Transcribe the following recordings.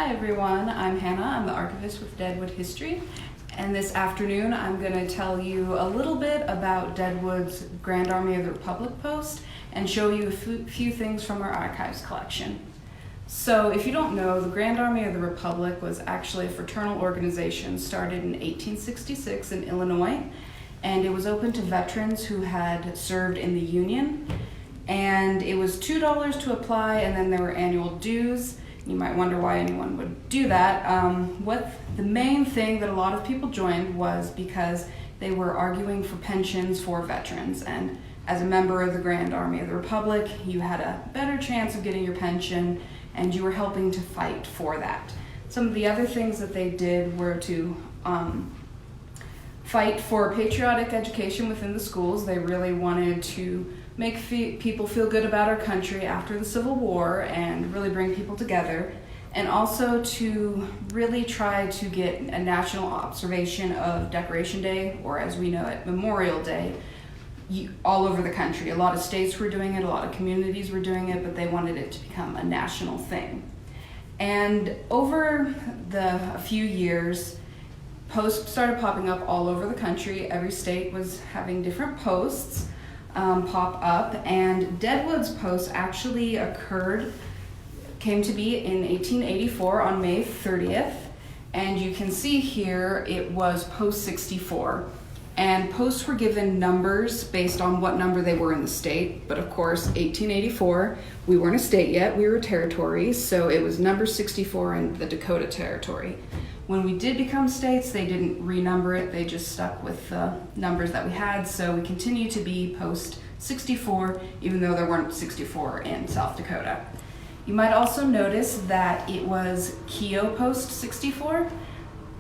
Hi everyone, I'm Hannah. I'm the archivist with Deadwood History, and this afternoon I'm going to tell you a little bit about Deadwood's Grand Army of the Republic Post and show you a few things from our archives collection. So if you don't know, the Grand Army of the Republic was actually a fraternal organization started in 1866 in Illinois, and it was open to veterans who had served in the Union. And it was $2 to apply, and then there were annual dues. You might wonder why anyone would do that. What the main thing that a lot of people joined was because they were arguing for pensions for veterans. And as a member of the Grand Army of the Republic, you had a better chance of getting your pension, and you were helping to fight for that. Some of the other things that they did were to fight for patriotic education within the schools. They really wanted to make people feel good about our country after the Civil War and really bring people together, and also to really try to get a national observation of Decoration Day, or as we know it, Memorial Day, all over the country. A lot of states were doing it, a lot of communities were doing it, but they wanted it to become a national thing. And over a few years, posts started popping up all over the country. Every state was having different posts pop up, and Deadwood's post actually came to be in 1884 on May 30th, and you can see here it was post 64, and posts were given numbers based on what number they were in the state. But of course 1884, we weren't a state yet, we were a territory, so it was number 64 in the Dakota Territory. When we did become states, they didn't renumber it, they just stuck with the numbers that we had, so we continue to be post 64, even though there weren't 64 in South Dakota. You might also notice that it was Keogh Post 64.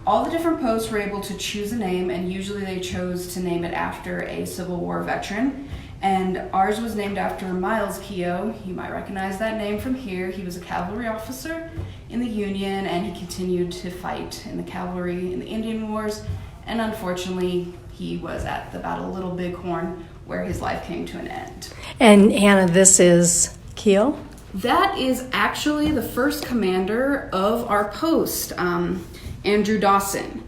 All the different posts were able to choose a name, and usually they chose to name it after a Civil War veteran. And ours was named after Miles Keogh. You might recognize that name from here. He was a cavalry officer in the Union, and he continued to fight in the cavalry in the Indian Wars. And unfortunately, he was at the Battle of Little Bighorn, where his life came to an end. And Hannah, this is Keogh? That is actually the first commander of our post, Andrew Dawson.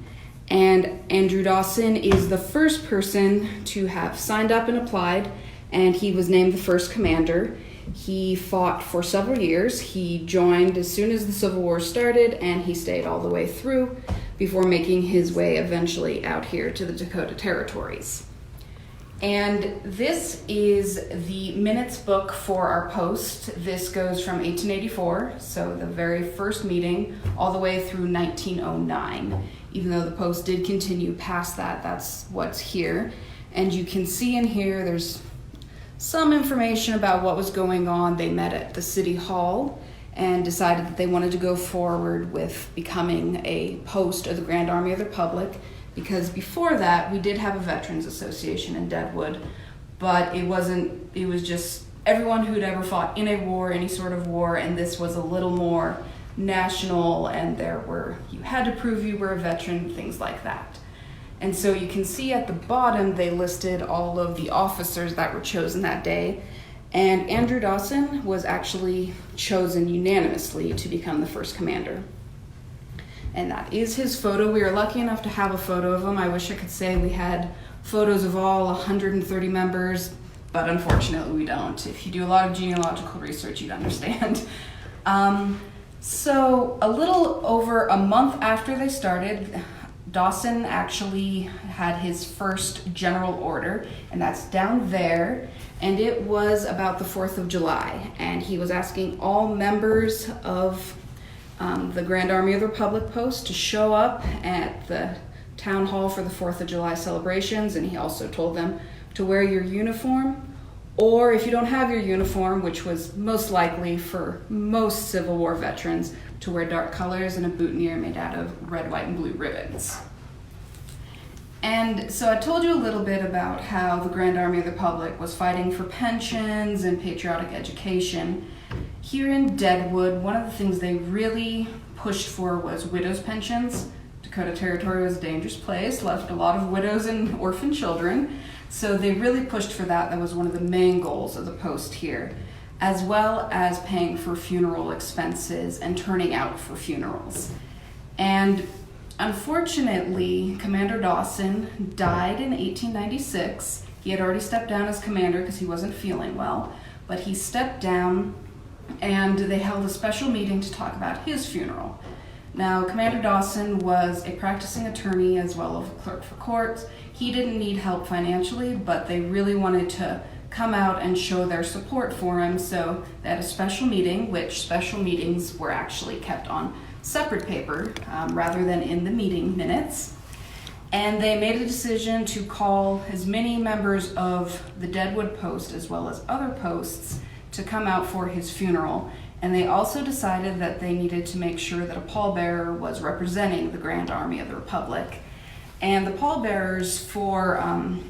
And Andrew Dawson is the first person to have signed up and applied, and he was named the first commander. He fought for several years. He joined as soon as the Civil War started, and he stayed all the way through before making his way eventually out here to the Dakota Territories. And this is the minutes book for our post. This goes from 1884, so the very first meeting, all the way through 1909. Even though the post did continue past that, that's what's here. And you can see in here there's some information about what was going on. They met at the City Hall and decided that they wanted to go forward with becoming a post of the Grand Army of the Republic, because before that we did have a Veterans Association in Deadwood, but it was just everyone who'd ever fought in a war, any sort of war, and this was a little more national, and you had to prove you were a veteran, things like that. And so you can see at the bottom they listed all of the officers that were chosen that day, and Andrew Dawson was actually chosen unanimously to become the first commander. And that is his photo. We were lucky enough to have a photo of him. I wish I could say we had photos of all 130 members, but unfortunately we don't. If you do a lot of genealogical research, you'd understand. So a little over a month after they started, Dawson actually had his first general order, and that's down there, and it was about the 4th of July, and he was asking all members of the Grand Army of the Republic Post to show up at the town hall for the 4th of July celebrations, and he also told them to wear your uniform, or if you don't have your uniform, which was most likely for most Civil War veterans, to wear dark colors and a boutonniere made out of red, white, and blue ribbons. And so I told you a little bit about how the Grand Army of the Republic was fighting for pensions and patriotic education. Here in Deadwood, one of the things they really pushed for was widows' pensions. Dakota Territory was a dangerous place, left a lot of widows and orphan children, so they really pushed for that. That was one of the main goals of the post here. as well as paying for funeral expenses and turning out for funerals. And unfortunately, Commander Dawson died in 1896. He had already stepped down as commander because he wasn't feeling well, but he stepped down and they held a special meeting to talk about his funeral. Now, Commander Dawson was a practicing attorney as well as a clerk for courts. He didn't need help financially, but they really wanted to come out and show their support for him, so they had a special meeting, which special meetings were actually kept on separate paper rather than in the meeting minutes. And they made a decision to call as many members of the Deadwood Post as well as other posts to come out for his funeral. And they also decided that they needed to make sure that a pallbearer was representing the Grand Army of the Republic. And the pallbearers for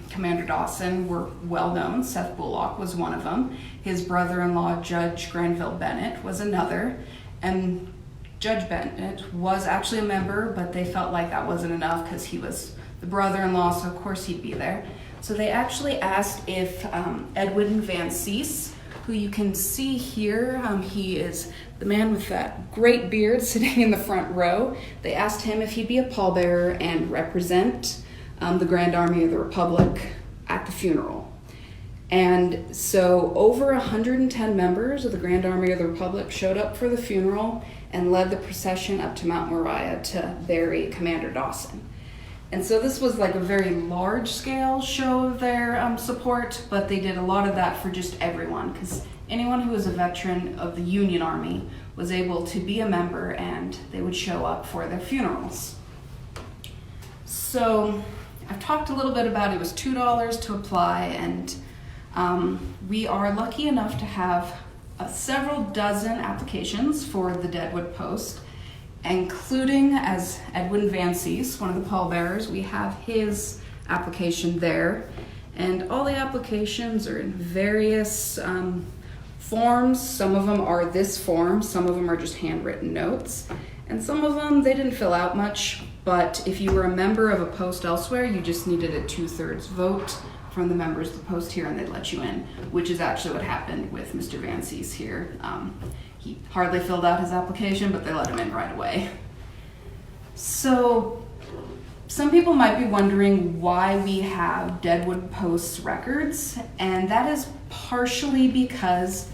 Commander Dawson were well known. Seth Bullock was one of them. His brother-in-law, Judge Granville Bennett, was another. And Judge Bennett was actually a member, but they felt like that wasn't enough because he was the brother-in-law, so of course he'd be there. So they actually asked if Edwin Van Cease, who you can see here, he is the man with that great beard sitting in the front row. They asked him if he'd be a pallbearer and represent the Grand Army of the Republic at the funeral. And so over 110 members of the Grand Army of the Republic showed up for the funeral and led the procession up to Mount Moriah to bury Commander Dawson. And so this was like a very large-scale show of their support, but they did a lot of that for just everyone, because anyone who was a veteran of the Union Army was able to be a member and they would show up for their funerals. So I've talked a little bit about it was $2 to apply, and we are lucky enough to have several dozen applications for the Deadwood Post, including as Edwin Van Cease, one of the pallbearers. We have his application there, and all the applications are in various forms. Some of them are this form, some of them are just handwritten notes, and some of them they didn't fill out much, but if you were a member of a post elsewhere, you just needed a 2/3 vote from the members of the post here and they'd let you in, which is actually what happened with Mr. Van Cease here. He hardly filled out his application, but they let him in right away. So some people might be wondering why we have Deadwood Post's records, and that is partially because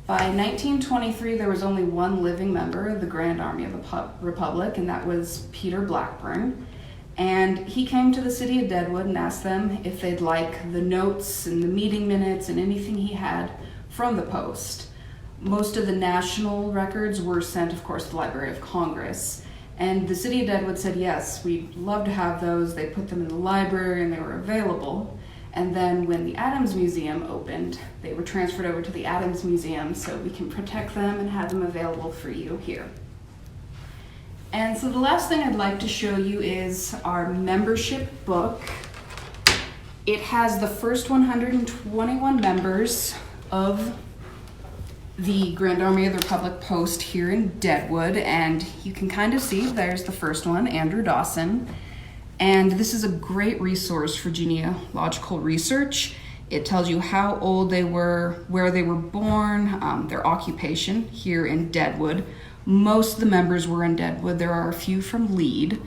by 1923 there was only one living member of the Grand Army of the Republic, and that was Peter Blackburn. And he came to the city of Deadwood and asked them if they'd like the notes and the meeting minutes and anything he had from the Post. Most of the national records were sent, of course, to the Library of Congress. And the city of Deadwood said, yes, we'd love to have those. They put them in the library and they were available. And then when the Adams Museum opened, they were transferred over to the Adams Museum so we can protect them and have them available for you here. And so the last thing I'd like to show you is our membership book. It has the first 121 members of the Grand Army of the Republic Post here in Deadwood, and you can kind of see there's the first one, Andrew Dawson. And this is a great resource for genealogical research. It tells you how old they were, where they were born, their occupation here in Deadwood. Most of the members were in Deadwood. There are a few from Lead.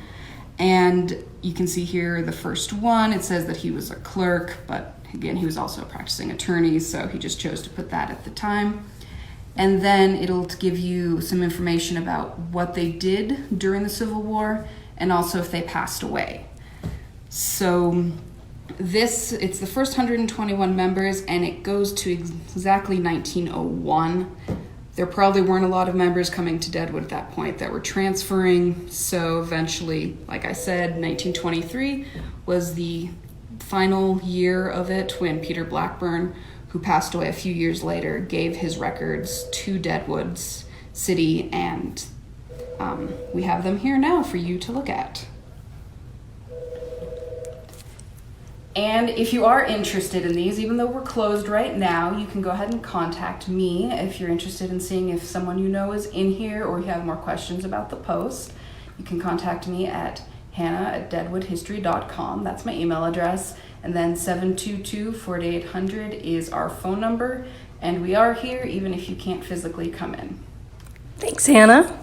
And you can see here the first one, it says that he was a clerk, but again, he was also a practicing attorney, so he just chose to put that at the time. And then it'll give you some information about what they did during the Civil War and also if they passed away. So it's the first 121 members, and it goes to exactly 1901. There probably weren't a lot of members coming to Deadwood at that point that were transferring, so eventually, like I said, 1923 was the final year of it when Peter Blackburn, who passed away a few years later, gave his records to Deadwood's city, and we have them here now for you to look at. And if you are interested in these, even though we're closed right now, you can go ahead and contact me if you're interested in seeing if someone you know is in here or you have more questions about the Post. You can contact me at hannah@deadwoodhistory.com. That's my email address. And then 722-4800 is our phone number. And we are here even if you can't physically come in. Thanks, Hannah.